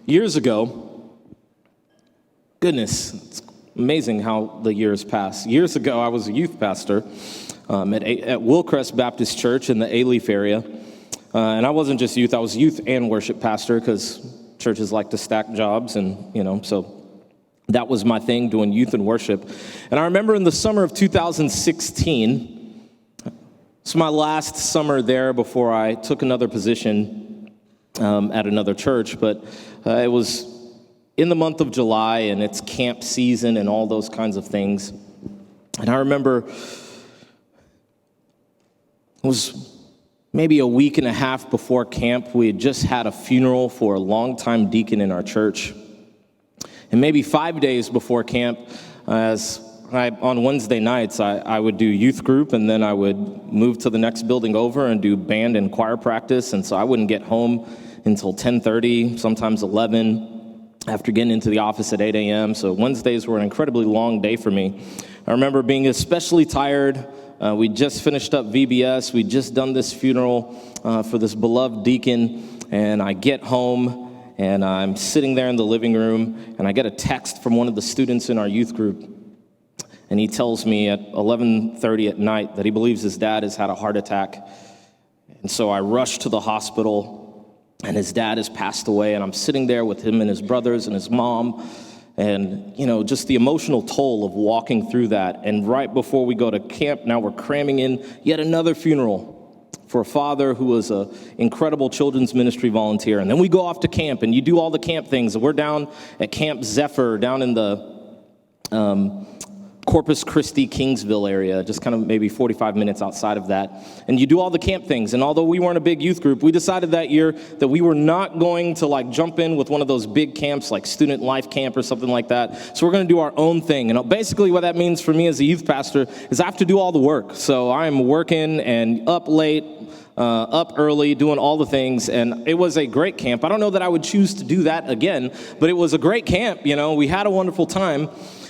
Years ago, goodness, it's amazing how the years pass. Years ago, I was a youth pastor at Willcrest Baptist Church in the Alief area. And I wasn't just youth, I was youth and worship pastor because churches like to stack jobs and, so that was my thing, doing youth and worship. And I remember in the summer of 2016, it's my last summer there before I took another position at another church, but it was in the month of July, and it's camp season and all those kinds of things. And I remember it was maybe a week and a half before camp. We had just had a funeral for a longtime deacon in our church. And maybe 5 days before camp, on Wednesday nights, I would do youth group, and then I would move to the next building over and do band and choir practice. And so I wouldn't get home until 10:30, sometimes 11, after getting into the office at 8 a.m. So Wednesdays were an incredibly long day for me. I remember being especially tired. We just finished up VBS. We'd just done this funeral for this beloved deacon, and I get home, and I'm sitting there in the living room, and I get a text from one of the students in our youth group, and he tells me at 11:30 at night that he believes his dad has had a heart attack. And so I rush to the hospital, and his dad has passed away, and I'm sitting there with him and his brothers and his mom, and, just the emotional toll of walking through that. And right before we go to camp, now we're cramming in yet another funeral for a father who was an incredible children's ministry volunteer. And then we go off to camp, and you do all the camp things. We're down at Camp Zephyr, down in the Corpus Christi, Kingsville area, just kind of maybe 45 minutes outside of that. And you do all the camp things. And although we weren't a big youth group, we decided that year that we were not going to jump in with one of those big camps like Student Life Camp or something like that. So we're going to do our own thing. And basically what that means for me as a youth pastor is I have to do all the work. So I'm working and up late, up early, doing all the things, and it was a great camp. I don't know that I would choose to do that again, but it was a great camp. We had a wonderful time.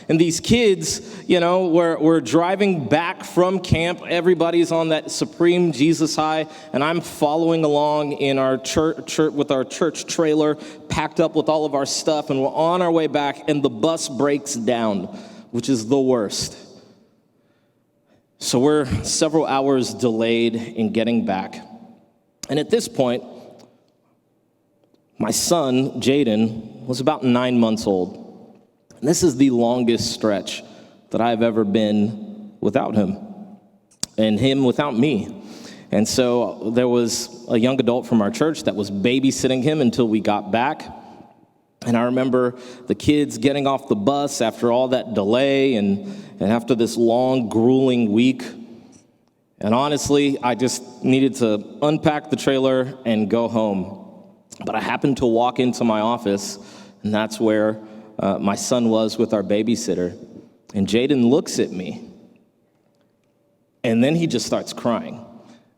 And these kids, we're driving back from camp. Everybody's on that supreme Jesus high, and I'm following along in our church with our church trailer, packed up with all of our stuff, and we're on our way back, and the bus breaks down, which is the worst. So we're several hours delayed in getting back. And at this point, my son, Jaden, was about 9 months old. And this is the longest stretch that I've ever been without him, and him without me. And so there was a young adult from our church that was babysitting him until we got back. And I remember the kids getting off the bus after all that delay and after this long, grueling week. And honestly, I just needed to unpack the trailer and go home. But I happened to walk into my office, and that's where my son was with our babysitter. And Jaden looks at me, and then he just starts crying.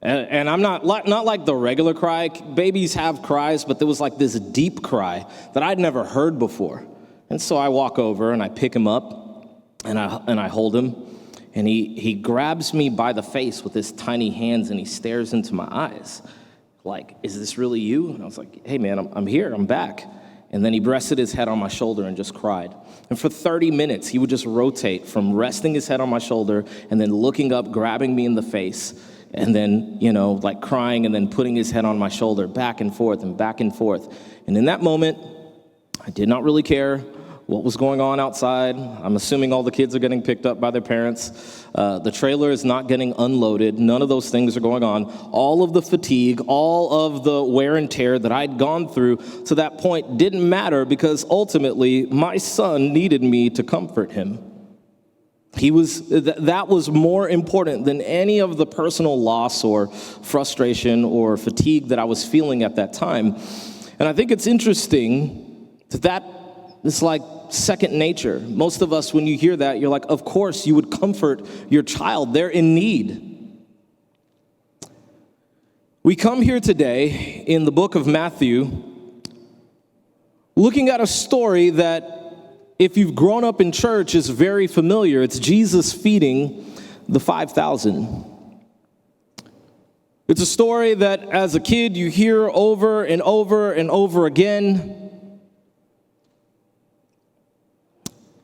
And I'm not like the regular cry. Babies have cries, but there was like this deep cry that I'd never heard before. And so I walk over and I pick him up and I hold him, and he grabs me by the face with his tiny hands, and he stares into my eyes like, "Is this really you?" And I was like, "Hey man, I'm here, I'm back." And then he rested his head on my shoulder and just cried. And for 30 minutes, he would just rotate from resting his head on my shoulder and then looking up, grabbing me in the face, and then, crying and then putting his head on my shoulder, back and forth and back and forth. And in that moment, I did not really care what was going on outside. I'm assuming all the kids are getting picked up by their parents. The trailer is not getting unloaded. None of those things are going on. All of the fatigue, all of the wear and tear that I'd gone through to that point didn't matter, because ultimately my son needed me to comfort him. That was more important than any of the personal loss or frustration or fatigue that I was feeling at that time. And I think it's interesting that it's like second nature. Most of us, when you hear that, you're like, of course you would comfort your child. They're in need. We come here today in the book of Matthew looking at a story that, if you've grown up in church, is very familiar. It's Jesus feeding the 5,000. It's a story that as a kid you hear over and over and over again.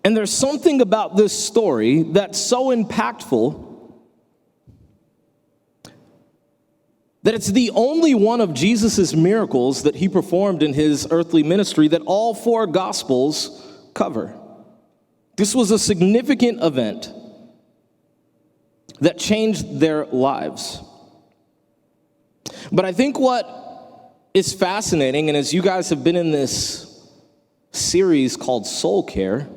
And there's something about this story that's so impactful that it's the only one of Jesus' miracles that he performed in his earthly ministry that all four Gospels cover. This was a significant event that changed their lives. But I think what is fascinating, and as you guys have been in this series called Soul Care,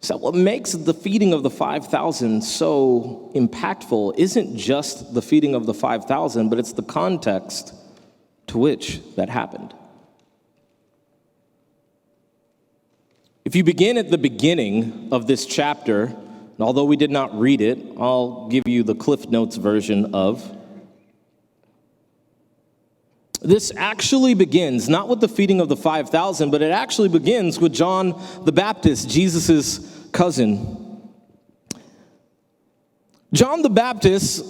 is that what makes the feeding of the 5,000 so impactful isn't just the feeding of the 5,000, but it's the context to which that happened. If you begin at the beginning of this chapter, and although we did not read it, I'll give you the Cliff Notes version of. This actually begins not with the feeding of the 5,000, but it actually begins with John the Baptist, Jesus' cousin. John the Baptist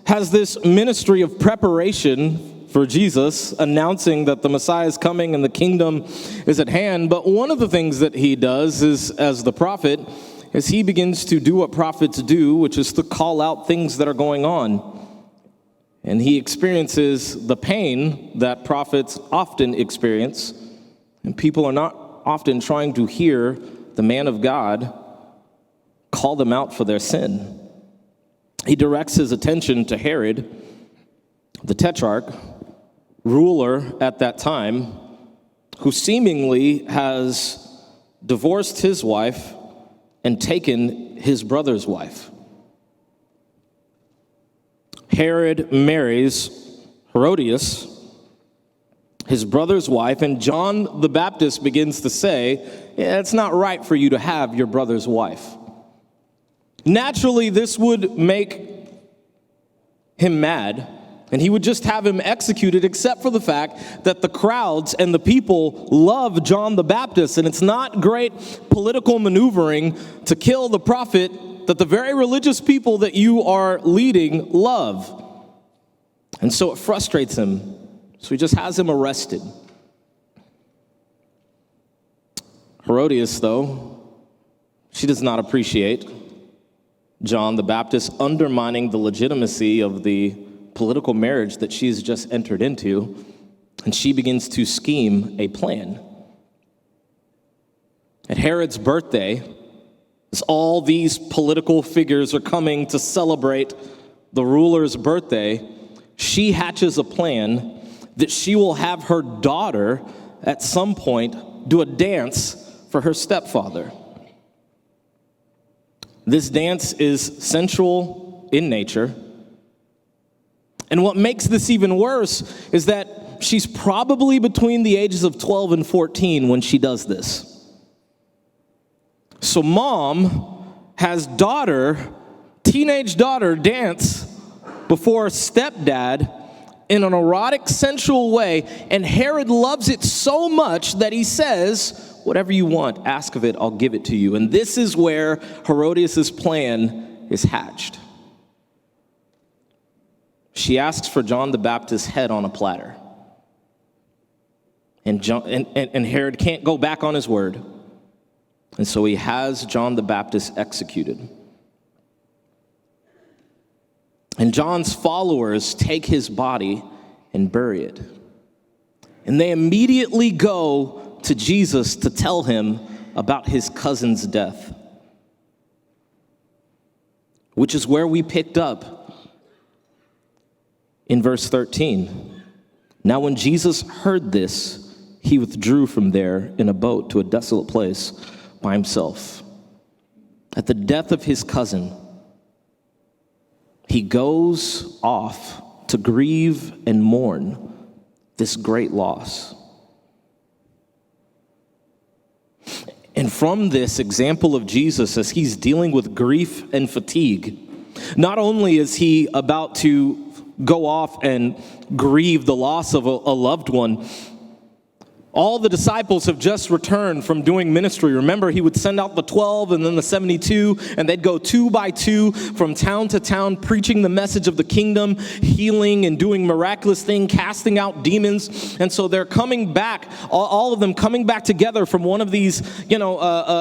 has this ministry of preparation for Jesus, announcing that the Messiah is coming and the kingdom is at hand. But one of the things that he does is, as the prophet, is he begins to do what prophets do, which is to call out things that are going on. And he experiences the pain that prophets often experience, and people are not often trying to hear the man of God call them out for their sin. He directs his attention to Herod, the tetrarch, ruler at that time, who seemingly has divorced his wife and taken his brother's wife. Herod marries Herodias, his brother's wife, and John the Baptist begins to say, yeah, it's not right for you to have your brother's wife. Naturally, this would make him mad, and he would just have him executed, except for the fact that the crowds and the people love John the Baptist, and it's not great political maneuvering to kill the prophet that the very religious people that you are leading love. And so it frustrates him. So he just has him arrested. Herodias, though, she does not appreciate John the Baptist undermining the legitimacy of the political marriage that she's just entered into, and she begins to scheme a plan. At Herod's birthday, as all these political figures are coming to celebrate the ruler's birthday, she hatches a plan that she will have her daughter at some point do a dance for her stepfather. This dance is sensual in nature. And what makes this even worse is that she's probably between the ages of 12 and 14 when she does this. So mom has teenage daughter dance before stepdad in an erotic, sensual way, and Herod loves it so much that he says, whatever you want, ask of it, I'll give it to you. And this is where Herodias' plan is hatched. She asks for John the Baptist's head on a platter. And Herod can't go back on his word. And so he has John the Baptist executed. And John's followers take his body and bury it. And they immediately go to Jesus to tell him about his cousin's death, which is where we picked up in verse 13. Now when Jesus heard this, he withdrew from there in a boat to a desolate place by himself. At the death of his cousin, he goes off to grieve and mourn this great loss. And from this example of Jesus, as he's dealing with grief and fatigue, not only is he about to go off and grieve the loss of a loved one, All the disciples have just returned from doing ministry. Remember, he would send out the 12 and then the 72, and they'd go 2 by 2 from town to town, preaching the message of the kingdom, healing and doing miraculous things, casting out demons. And so they're coming back, all of them coming back together from one of these,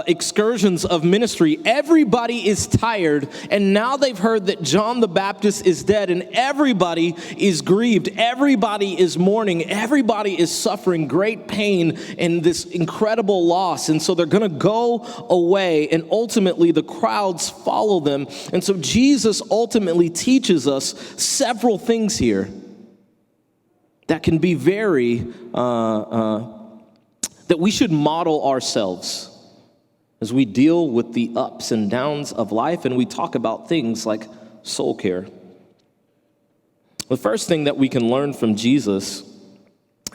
excursions of ministry. Everybody is tired, and now they've heard that John the Baptist is dead, and everybody is grieved. Everybody is mourning. Everybody is suffering great pain and this incredible loss. And so they're going to go away, and ultimately the crowds follow them. And so Jesus ultimately teaches us several things here that can be that we should model ourselves as we deal with the ups and downs of life, and we talk about things like soul care. The first thing that we can learn from Jesus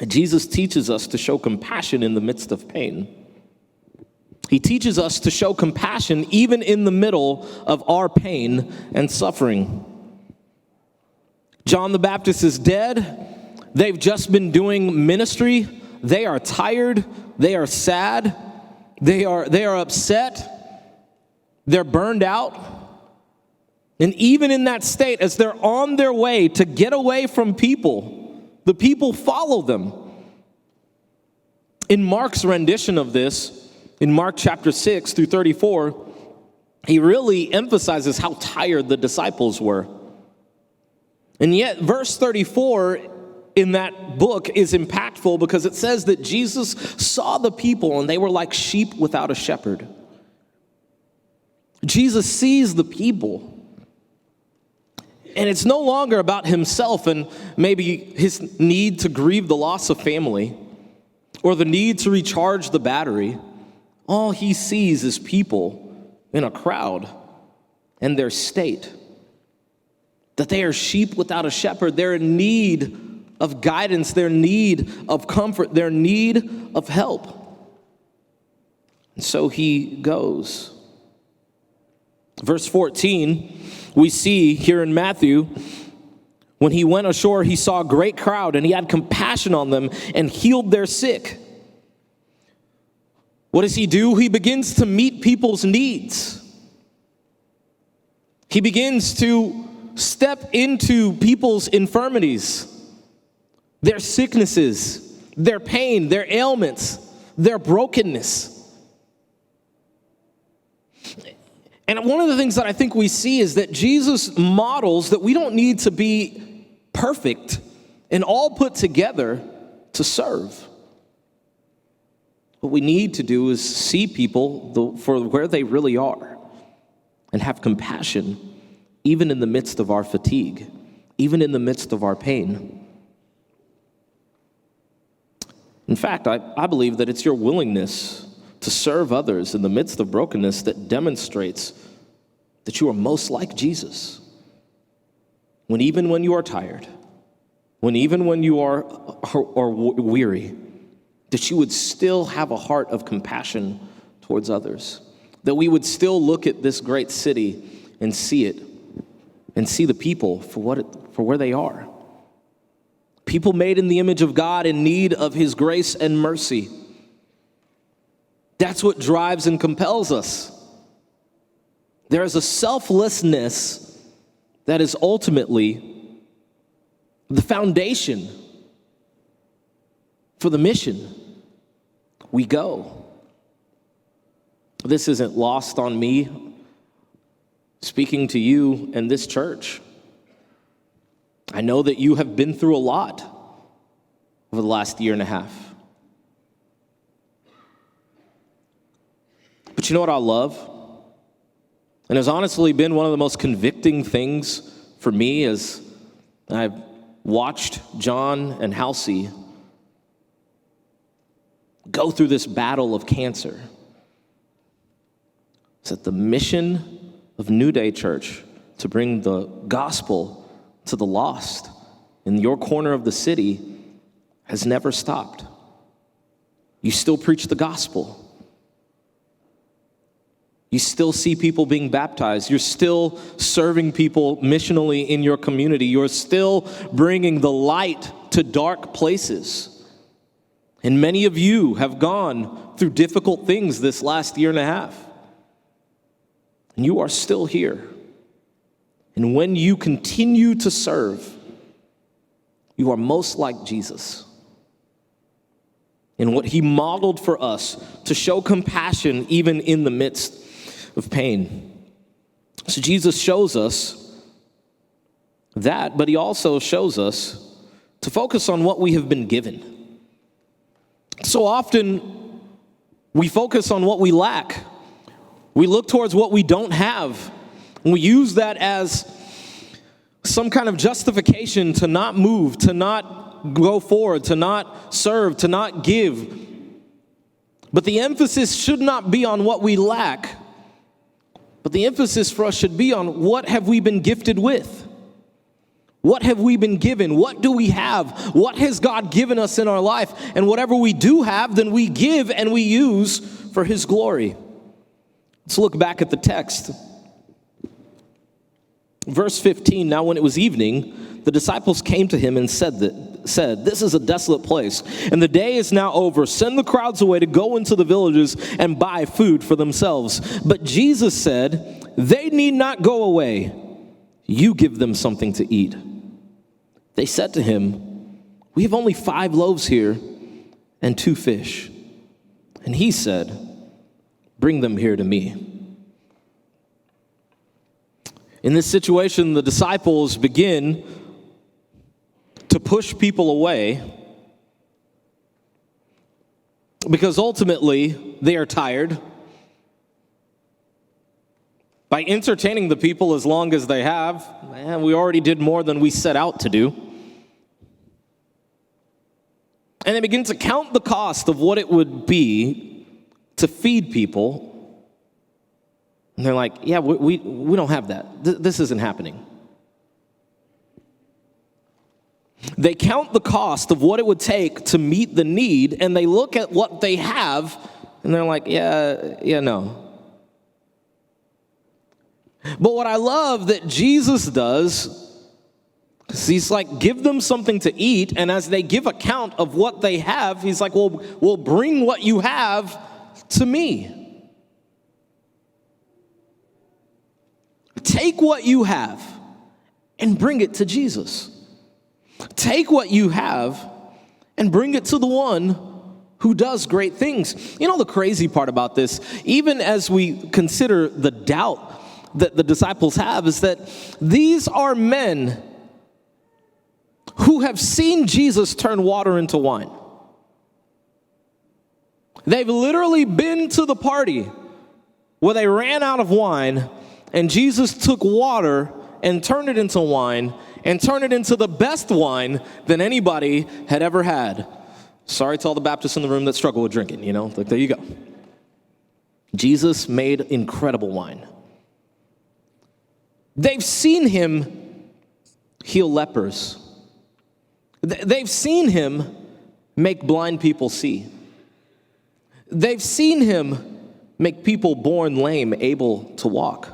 teaches us to show compassion in the midst of pain. He teaches us to show compassion even in the middle of our pain and suffering. John the Baptist is dead. They've just been doing ministry. They are tired. They are sad. They are upset. They're burned out. And even in that state, as they're on their way to get away from people, the people follow them. In Mark's rendition of this, in Mark chapter 6 through 34, he really emphasizes how tired the disciples were. And yet, verse 34 in that book is impactful because it says that Jesus saw the people and they were like sheep without a shepherd. Jesus sees the people. And it's no longer about himself and maybe his need to grieve the loss of family or the need to recharge the battery. All he sees is people in a crowd and their state. That they are sheep without a shepherd. They're in need of guidance. They're in need of comfort. They're in need of help. And so he goes. Verse 14. We see here in Matthew, when he went ashore, he saw a great crowd, and he had compassion on them and healed their sick. What does he do? He begins to meet people's needs. He begins to step into people's infirmities, their sicknesses, their pain, their ailments, their brokenness. And one of the things that I think we see is that Jesus models that we don't need to be perfect and all put together to serve. What we need to do is see people for where they really are and have compassion even in the midst of our fatigue, even in the midst of our pain. In fact, I believe that it's your willingness to serve others in the midst of brokenness that demonstrates that you are most like Jesus. Even when you are tired, even when you are weary, that you would still have a heart of compassion towards others. That we would still look at this great city and see it, and see the people for where they are. People made in the image of God in need of his grace and mercy. That's what drives and compels us. There is a selflessness that is ultimately the foundation for the mission. We go. This isn't lost on me speaking to you and this church. I know that you have been through a lot over the last year and a half. But you know what I love? And it's honestly been one of the most convicting things for me as I've watched John and Halsey go through this battle of cancer. It's that the mission of New Day Church to bring the gospel to the lost in your corner of the city has never stopped. You still preach the gospel. You still see people being baptized. You're still serving people missionally in your community. You're still bringing the light to dark places. And many of you have gone through difficult things this last year and a half. And you are still here. And when you continue to serve, you are most like Jesus in what he modeled for us to show compassion even in the midst of pain. So Jesus shows us that, but he also shows us to focus on what we have been given. So often we focus on what we lack. We look towards what we don't have, and we use that as some kind of justification to not move, to not go forward, to not serve, to not give. But the emphasis should not be on what we lack, but the emphasis for us should be on what have we been gifted with? What have we been given? What do we have? What has God given us in our life? And whatever we do have, then we give and we use for his glory. Let's look back at the text. Verse 15, now when it was evening, the disciples came to him and said, "This is a desolate place, and the day is now over. Send the crowds away to go into the villages and buy food for themselves." But Jesus said, "They need not go away. You give them something to eat." They said to him, "We have only 5 loaves here and 2 fish." And he said, "Bring them here to me." In this situation, the disciples begin to push people away because ultimately they are tired. By entertaining the people as long as they have, we already did more than we set out to do. And they begin to count the cost of what it would be to feed people. And they're like, yeah, we don't have that. This isn't happening. They count the cost of what it would take to meet the need, and they look at what they have, and they're like, yeah, no. But what I love that Jesus does is he's like, give them something to eat, and as they give account of what they have, he's like, well, bring what you have to me. Take what you have and bring it to Jesus. Take what you have and bring it to the one who does great things. You know the crazy part about this, even as we consider the doubt that the disciples have, is that these are men who have seen Jesus turn water into wine. They've literally been to the party where they ran out of wine, and Jesus took water and turned it into wine, and turned it into the best wine than anybody had ever had. Sorry to all the Baptists in the room that struggle with drinking, like there you go. Jesus made incredible wine. They've seen him heal lepers. They've seen him make blind people see. They've seen him make people born lame able to walk.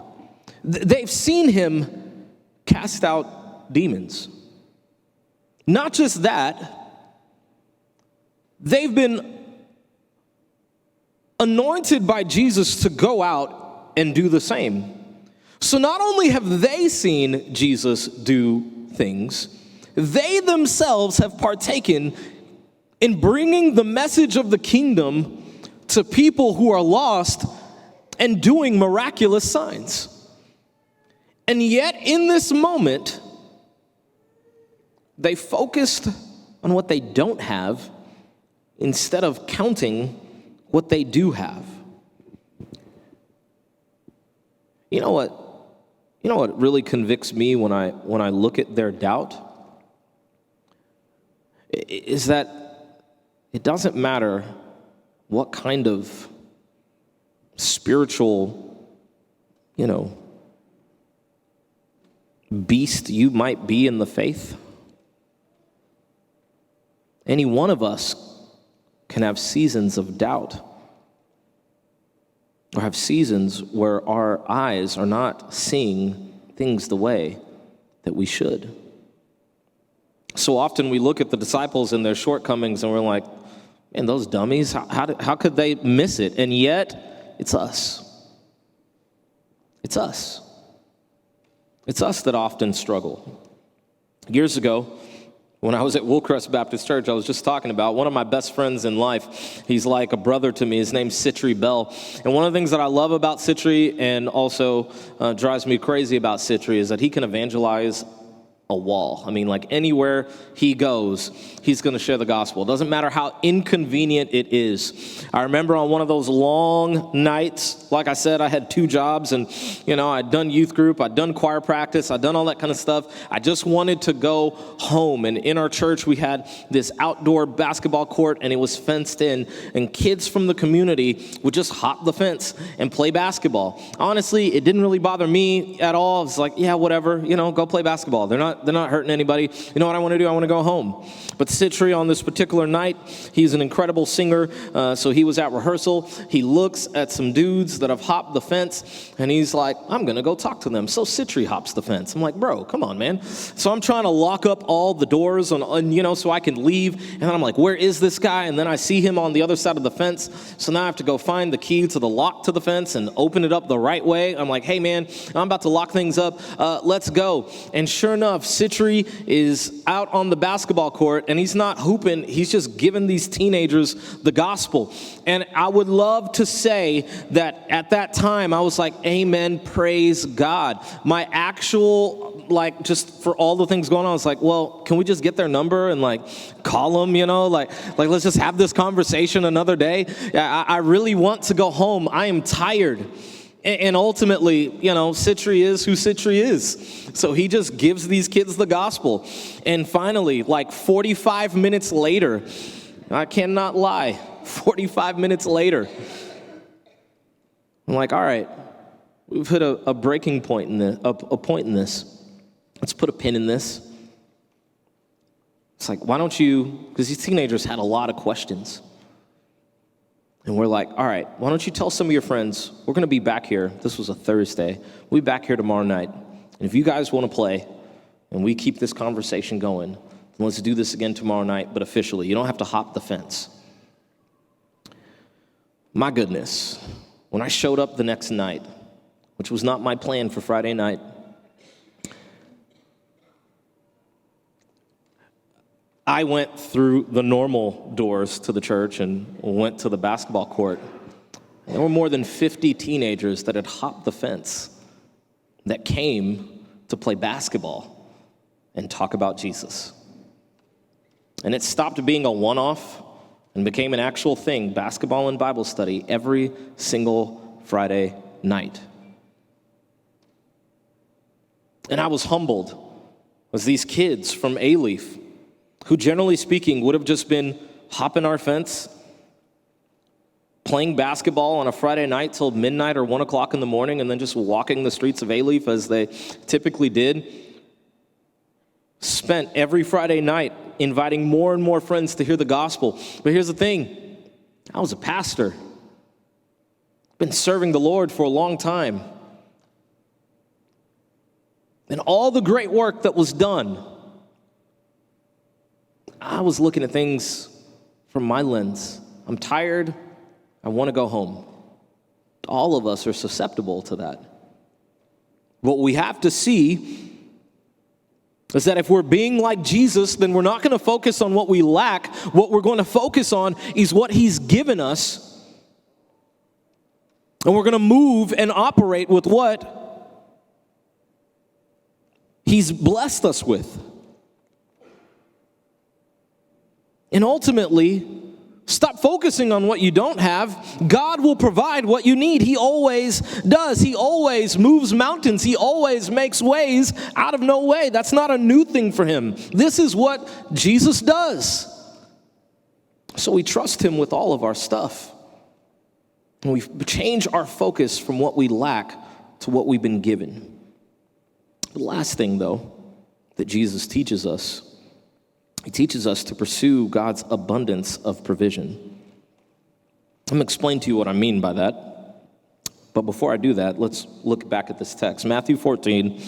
They've seen him cast out demons. Not just that, they've been anointed by Jesus to go out and do the same. So not only have they seen Jesus do things, they themselves have partaken in bringing the message of the kingdom to people who are lost and doing miraculous signs. And yet, in this moment, they focused on what they don't have instead of counting what they do have. You know what really convicts me when I look at their doubt? Is that it doesn't matter what kind of spiritual, beast you might be in the faith. Any one of us can have seasons of doubt, or have seasons where our eyes are not seeing things the way that we should. So often we look at the disciples and their shortcomings and we're like, And those dummies, how could they miss it? And yet, it's us. It's us. It's us that often struggle. Years ago, when I was at Willcrest Baptist Church, I was just talking about one of my best friends in life. He's like a brother to me. His name's Citri Bell. And one of the things that I love about Citri and also drives me crazy about Citri is that he can evangelize a wall. I mean, like anywhere he goes, he's going to share the gospel. It doesn't matter how inconvenient it is. I remember on one of those long nights, like I said, I had 2 jobs and, I'd done youth group, I'd done choir practice, I'd done all that kind of stuff. I just wanted to go home. And in our church, we had this outdoor basketball court and it was fenced in, and kids from the community would just hop the fence and play basketball. Honestly, it didn't really bother me at all. It's like, yeah, whatever, go play basketball. They're not hurting anybody. You know what I want to do? I want to go home. But Citri, on this particular night, he's an incredible singer. So he was at rehearsal. He looks at some dudes that have hopped the fence, and he's like, I'm going to go talk to them. So Citri hops the fence. I'm like, bro, come on, man. So I'm trying to lock up all the doors so I can leave. And then I'm like, where is this guy? And then I see him on the other side of the fence. So now I have to go find the key to the lock to the fence and open it up the right way. I'm like, hey, man, I'm about to lock things up. Let's go. And sure enough, Citri is out on the basketball court, and he's not hooping. He's just giving these teenagers the gospel. And I would love to say that at that time, I was like, amen, praise God. My actual, just for all the things going on, I was like, well, can we just get their number and call them, let's just have this conversation another day. I really want to go home. I am tired. And ultimately, Citri is who Citri is. So he just gives these kids the gospel. And finally, 45 minutes later, I cannot lie, 45 minutes later, I'm like, all right, we've hit a breaking point in this, a point in this. Let's put a pin in this. It's like, why don't you, because these teenagers had a lot of questions. And we're like, all right, why don't you tell some of your friends, we're going to be back here. This was a Thursday. We'll be back here tomorrow night. And if you guys want to play and we keep this conversation going, then let's do this again tomorrow night, but officially. You don't have to hop the fence. My goodness, when I showed up the next night, which was not my plan for Friday night, I went through the normal doors to the church and went to the basketball court. There were more than 50 teenagers that had hopped the fence that came to play basketball and talk about Jesus. And it stopped being a one-off and became an actual thing, basketball and Bible study, every single Friday night. And I was humbled as these kids from A-Leaf, who generally speaking would have just been hopping our fence, playing basketball on a Friday night till midnight or 1 o'clock in the morning, and then just walking the streets of A-Leaf as they typically did, spent every Friday night inviting more and more friends to hear the gospel. But here's the thing, I was a pastor, been serving the Lord for a long time. And all the great work that was done, I was looking at things from my lens. I'm tired. I want to go home. All of us are susceptible to that. What we have to see is that if we're being like Jesus, then we're not going to focus on what we lack. What we're going to focus on is what he's given us. And we're going to move and operate with what he's blessed us with. And ultimately, stop focusing on what you don't have. God will provide what you need. He always does. He always moves mountains. He always makes ways out of no way. That's not a new thing for him. This is what Jesus does. So we trust him with all of our stuff. And we change our focus from what we lack to what we've been given. The last thing, though, that Jesus teaches us, he teaches us to pursue God's abundance of provision. I'm going to explain to you what I mean by that. But before I do that, let's look back at this text. Matthew 14,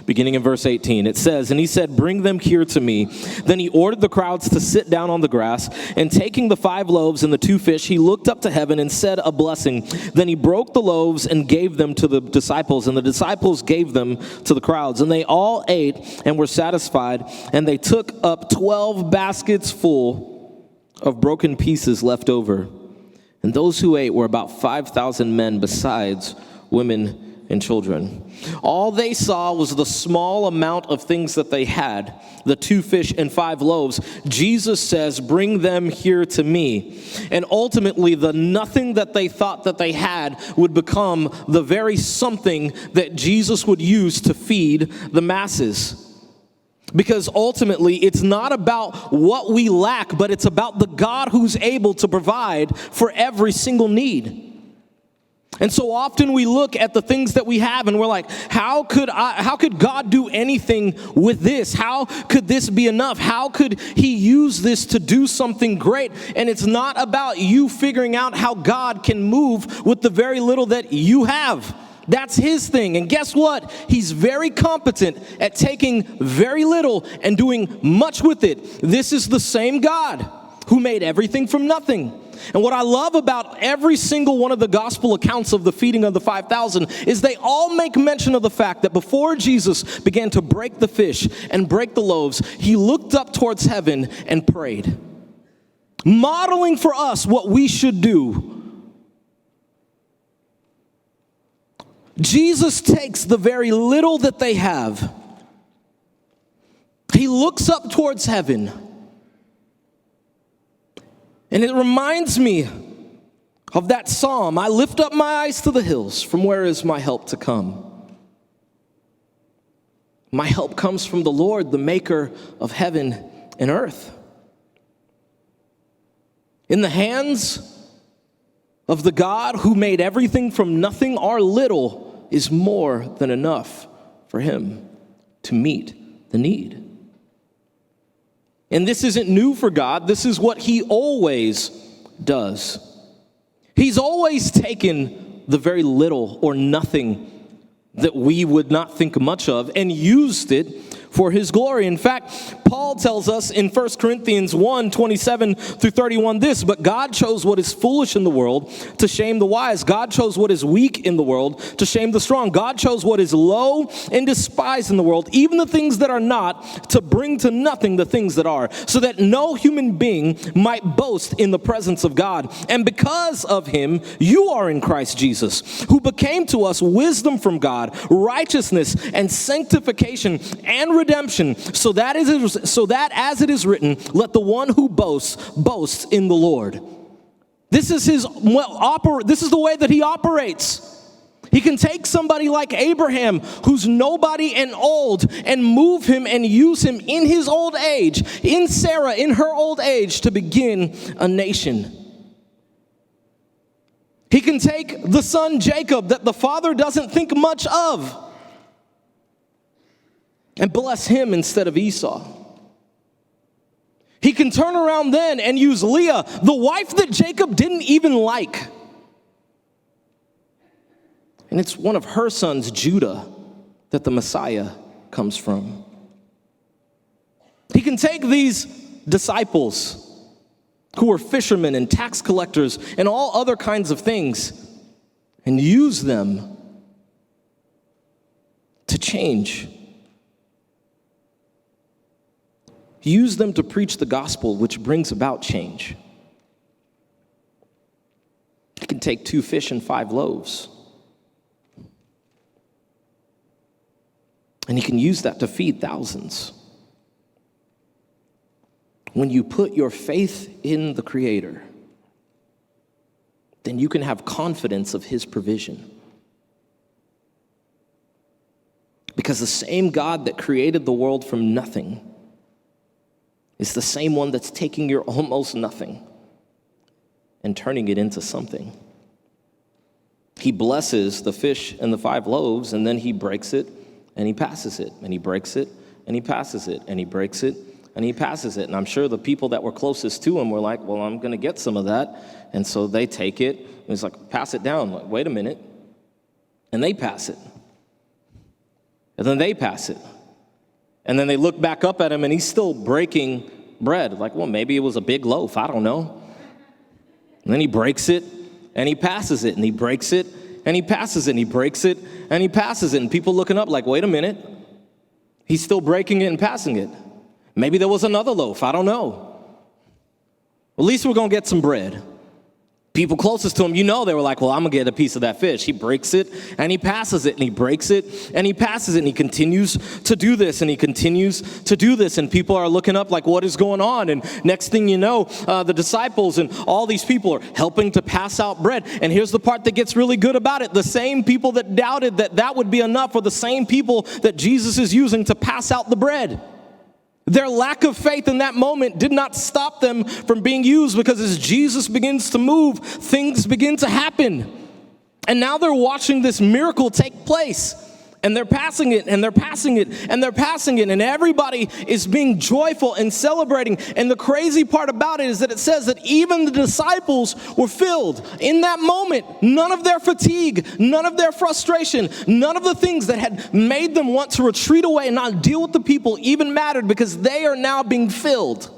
beginning in verse 18. It says, "And he said, 'Bring them here to me.' Then he ordered the crowds to sit down on the grass. And taking the 5 loaves and the 2 fish, he looked up to heaven and said a blessing. Then he broke the loaves and gave them to the disciples. And the disciples gave them to the crowds. And they all ate and were satisfied. And they took up 12 baskets full of broken pieces left over. And those who ate were about 5,000 men, besides women and children. All they saw was the small amount of things that they had, the 2 fish and 5 loaves. Jesus says, 'Bring them here to me.' And ultimately, the nothing that they thought that they had would become the very something that Jesus would use to feed the masses. Because ultimately, it's not about what we lack, but it's about the God who's able to provide for every single need. And so often we look at the things that we have and we're like, how could God do anything with this? How could this be enough? How could he use this to do something great? And it's not about you figuring out how God can move with the very little that you have. That's his thing. And guess what? He's very competent at taking very little and doing much with it. This is the same God who made everything from nothing. And what I love about every single one of the gospel accounts of the feeding of the 5,000 is they all make mention of the fact that before Jesus began to break the fish and break the loaves, he looked up towards heaven and prayed, modeling for us what we should do. Jesus takes the very little that they have. He looks up towards heaven. And it reminds me of that psalm, "I lift up my eyes to the hills, from where is my help to come? My help comes from the Lord, the maker of heaven and earth." In the hands of the God who made everything from nothing, our little is more than enough for him to meet the need. And this isn't new for God. This is what he always does. He's always taken the very little or nothing that we would not think much of and used it for his glory. In fact, Paul tells us in 1 Corinthians 1, 27 through 31 this, "But God chose what is foolish in the world to shame the wise. God chose what is weak in the world to shame the strong. God chose what is low and despised in the world, even the things that are not, to bring to nothing the things that are, so that no human being might boast in the presence of God. And because of him, you are in Christ Jesus, who became to us wisdom from God, righteousness and sanctification and redemption, so that as it is written, let the one who boasts boast in the Lord." This is the way that he operates. He can take somebody like Abraham, who's nobody and old, and move him and use him in his old age, in Sarah in her old age, to begin a nation. He can take the son Jacob that the father doesn't think much of and bless him instead of Esau. He can turn around then and use Leah, the wife that Jacob didn't even like. And it's one of her sons, Judah, that the Messiah comes from. He can take these disciples who were fishermen and tax collectors and all other kinds of things and use them to change. Use them to preach the gospel, which brings about change. He can take 2 fish and 5 loaves, and he can use that to feed thousands. When you put your faith in the Creator, then you can have confidence of his provision. Because the same God that created the world from nothing is the same one that's taking your almost nothing and turning it into something. He blesses the fish and the 5 loaves, and then he breaks it and he passes it, and he breaks it and he passes it, and he breaks it and he passes it. And I'm sure the people that were closest to him were like, well, I'm going to get some of that. And so they take it, and it's like, pass it down. Like, wait a minute. And they pass it. And then they pass it. And then they look back up at him, and he's still breaking bread. Like, well, maybe it was a big loaf. I don't know. And then he breaks it, and he passes it. And he breaks it, and he passes it. And he breaks it, and he passes it. And people looking up like, wait a minute. He's still breaking it and passing it. Maybe there was another loaf. I don't know. At least we're going to get some bread. People closest to him, they were like, well, I'm going to get a piece of that fish. He breaks it, and he passes it, and he breaks it, and he passes it, and he continues to do this, and he continues to do this, and people are looking up like, what is going on? And next thing you know, the disciples and all these people are helping to pass out bread. And here's the part that gets really good about it. The same people that doubted that would be enough are the same people that Jesus is using to pass out the bread. Their lack of faith in that moment did not stop them from being used, because as Jesus begins to move, things begin to happen. And now they're watching this miracle take place. And they're passing it, and they're passing it, and they're passing it, and everybody is being joyful and celebrating. And the crazy part about it is that it says that even the disciples were filled. In that moment, none of their fatigue, none of their frustration, none of the things that had made them want to retreat away and not deal with the people even mattered, because they are now being filled.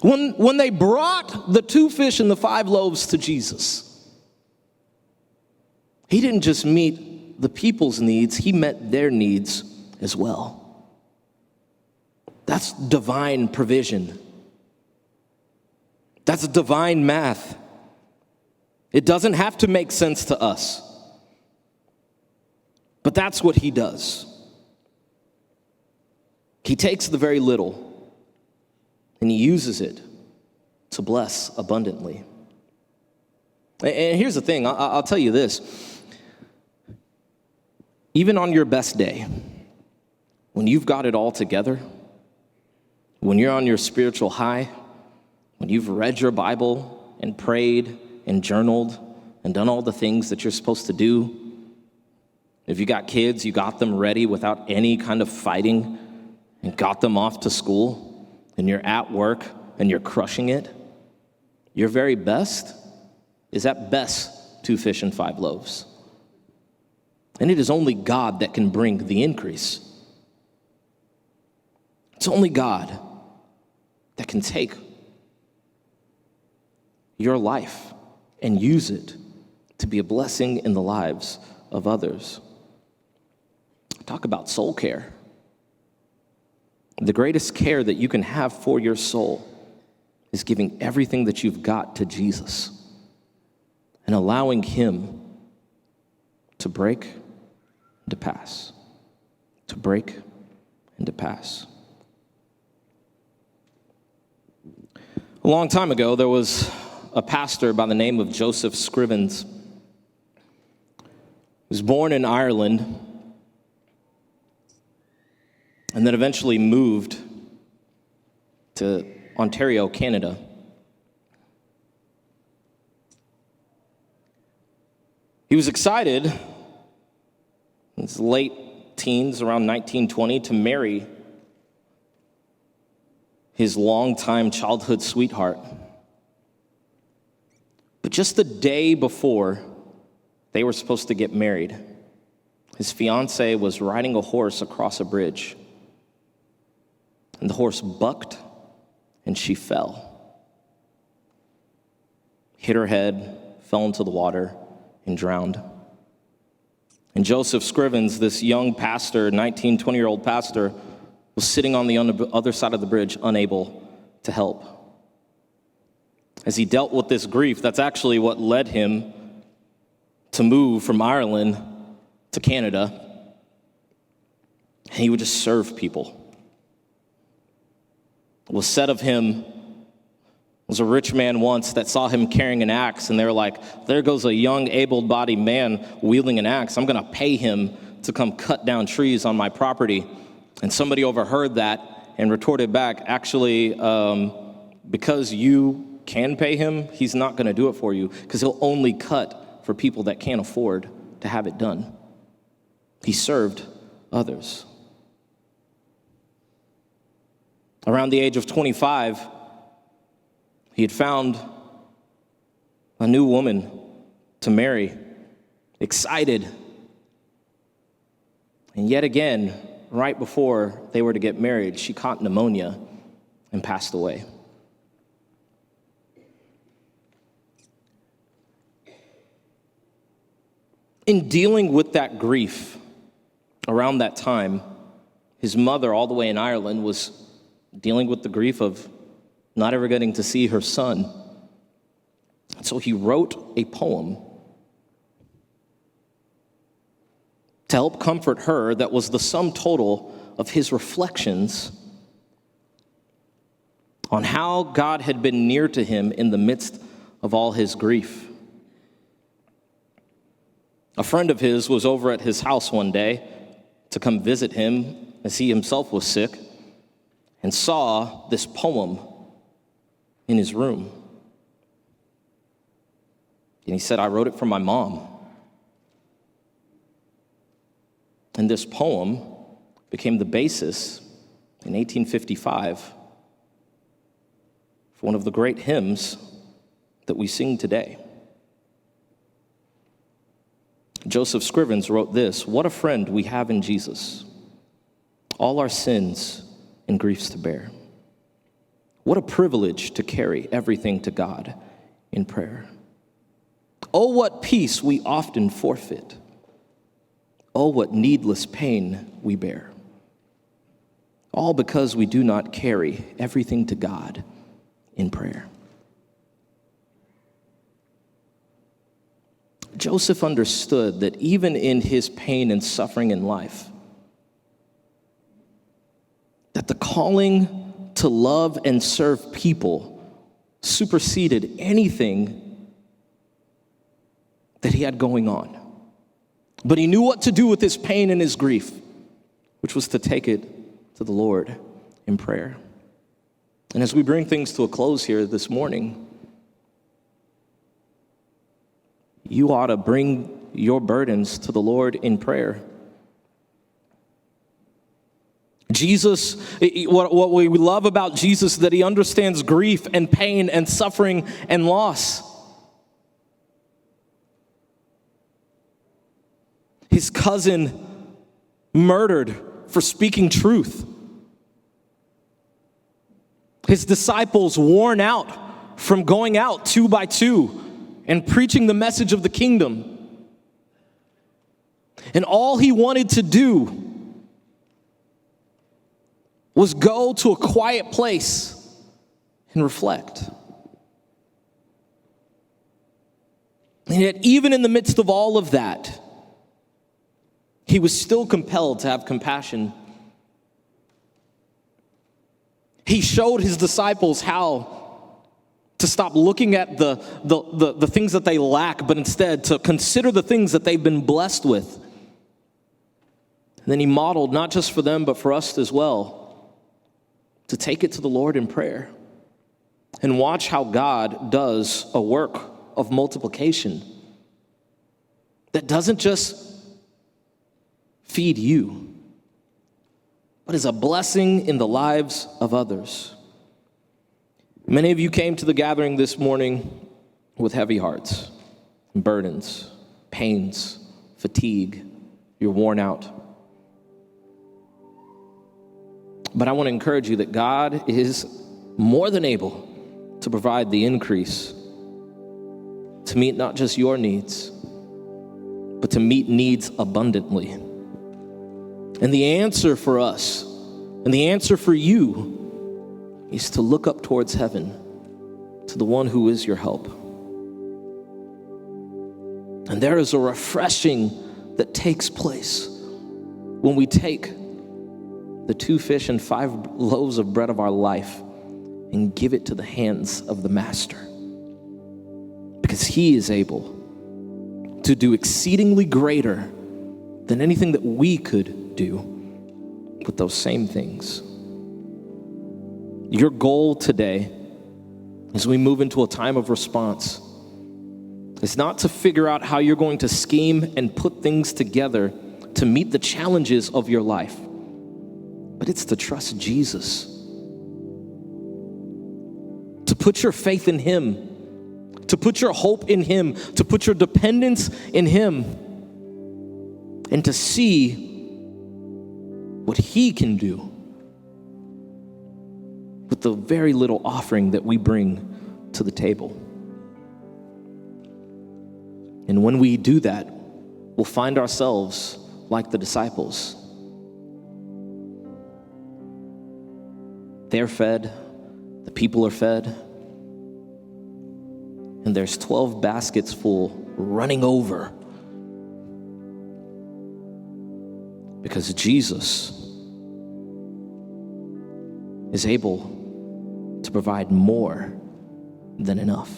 When they brought the 2 fish and the 5 loaves to Jesus, he didn't just meet the people's needs, he met their needs as well. That's divine provision. That's divine math. It doesn't have to make sense to us, but that's what he does. He takes the very little and he uses it to bless abundantly. And here's the thing, I'll tell you this. Even on your best day, when you've got it all together, when you're on your spiritual high, when you've read your Bible and prayed and journaled and done all the things that you're supposed to do, if you got kids, you got them ready without any kind of fighting and got them off to school, and you're at work and you're crushing it, your very best is at best 2 fish and 5 loaves. And it is only God that can bring the increase. It's only God that can take your life and use it to be a blessing in the lives of others. Talk about soul care. The greatest care that you can have for your soul is giving everything that you've got to Jesus and allowing him to break and to pass, to break and to pass. A long time ago, there was a pastor by the name of Joseph Scrivens. He was born in Ireland and then eventually moved to Ontario, Canada. He was excited in his late teens, around 1920, to marry his longtime childhood sweetheart. But just the day before they were supposed to get married, his fiancée was riding a horse across a bridge, and the horse bucked and she fell. Hit her head, fell into the water, and drowned. And Joseph Scrivens, this young pastor, 20-year-old pastor, was sitting on the other side of the bridge, unable to help. As he dealt with this grief, that's actually what led him to move from Ireland to Canada. And he would just serve people. It was said of him, was a rich man once that saw him carrying an axe, and they were like, there goes a young, able-bodied man wielding an axe. I'm going to pay him to come cut down trees on my property. And somebody overheard that and retorted back, actually, because you can pay him, he's not going to do it for you, because he'll only cut for people that can't afford to have it done. He served others. Around the age of 25, he had found a new woman to marry, excited. And yet again, right before they were to get married, she caught pneumonia and passed away. In dealing with that grief around that time, his mother, all the way in Ireland, was dealing with the grief of not ever getting to see her son. So he wrote a poem to help comfort her that was the sum total of his reflections on how God had been near to him in the midst of all his grief. A friend of his was over at his house one day to come visit him as he himself was sick and saw this poem in his room. And he said, "I wrote it for my mom." And this poem became the basis in 1855 for one of the great hymns that we sing today. Joseph Scrivens wrote this: "What a friend we have in Jesus, all our sins and griefs to bear. What a privilege to carry everything to God in prayer. Oh, what peace we often forfeit. Oh, what needless pain we bear. All because we do not carry everything to God in prayer." Joseph understood that even in his pain and suffering in life, that the calling to love and serve people superseded anything that he had going on. But he knew what to do with his pain and his grief, which was to take it to the Lord in prayer. And as we bring things to a close here this morning, you ought to bring your burdens to the Lord in prayer. Jesus, what we love about Jesus is that he understands grief and pain and suffering and loss. His cousin murdered for speaking truth. His disciples worn out from going out 2 by 2 and preaching the message of the kingdom. And all he wanted to do was go to a quiet place and reflect. And yet, even in the midst of all of that, he was still compelled to have compassion. He showed his disciples how to stop looking at the things that they lack, but instead to consider the things that they've been blessed with. And then he modeled, not just for them, but for us as well, to take it to the Lord in prayer and watch how God does a work of multiplication that doesn't just feed you, but is a blessing in the lives of others. Many of you came to the gathering this morning with heavy hearts, burdens, pains, fatigue. You're worn out. But I want to encourage you that God is more than able to provide the increase to meet not just your needs, but to meet needs abundantly. And the answer for us, and the answer for you, is to look up towards heaven, to the one who is your help. And there is a refreshing that takes place when we take the 2 fish and 5 loaves of bread of our life and give it to the hands of the Master. Because he is able to do exceedingly greater than anything that we could do with those same things. Your goal today, as we move into a time of response, is not to figure out how you're going to scheme and put things together to meet the challenges of your life, but it's to trust Jesus, to put your faith in him, to put your hope in him, to put your dependence in him, and to see what he can do with the very little offering that we bring to the table. And when we do that, we'll find ourselves like the disciples. They're fed, the people are fed, and there's 12 baskets full running over because Jesus is able to provide more than enough.